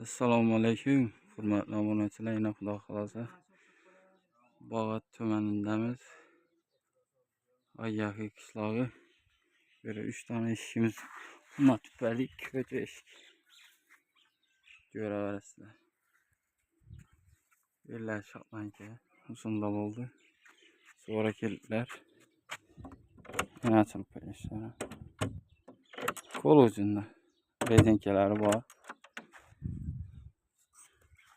Assalomu alaykum. Hurmatli obunachilar, yana xudo xolasa Bog'ot tumanidamiz. Ayyaxiy qishlog'i. Böyle 3 tane eshikimiz bunlar tufayli ko'cha eshik. Ko'raverasizlar. Yerlar shotlanka uzunda bo'ldi. Sonra keldilar. Yana açılıp qo'yishlar. Qo'l ucunda rezinkalari bor.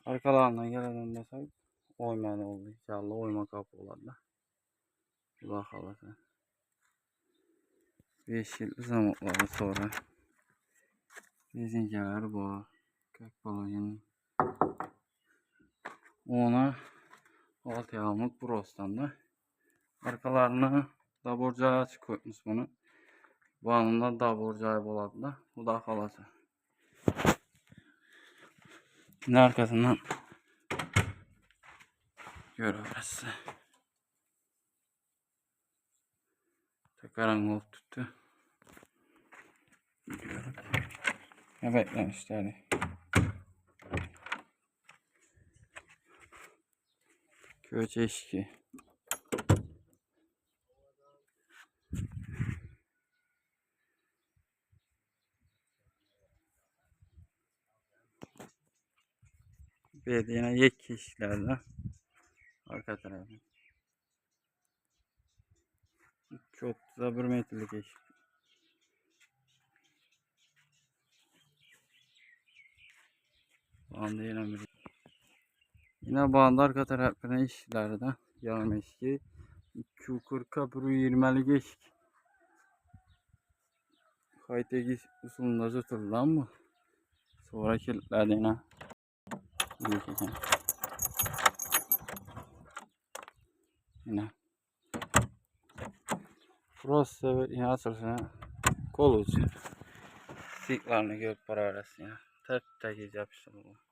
Arkalarına gelen mesela oyman oldu. İnşallah oyma kapı olarlar. Allah halası. 5 yıl zamanları sonra rezinkaları bu. Kakbalojinin ona 6 yağmur burasından da arkalarına daborcağı açık koymuş bunu. Bu anında daborcağı boladı da. Bu da halası. Yine arkasından görüyoruz. Karanlık tuttu. Evet işte. Köçe eşki. Belediyenin yek eşiklerden arka tarafı. Çok da 1 metrelik eşik. Bandı yine bandı arka tarafına eşiklerden yan eşki. 240-120'lik eşik. Kayıtegi usulunda tutulan mı? Sonra kilitlerdi yine. Yine. Burası yine açılışına kol ucu. Siklarını görüp para arası yine. Tek tek yapıştırılıyor.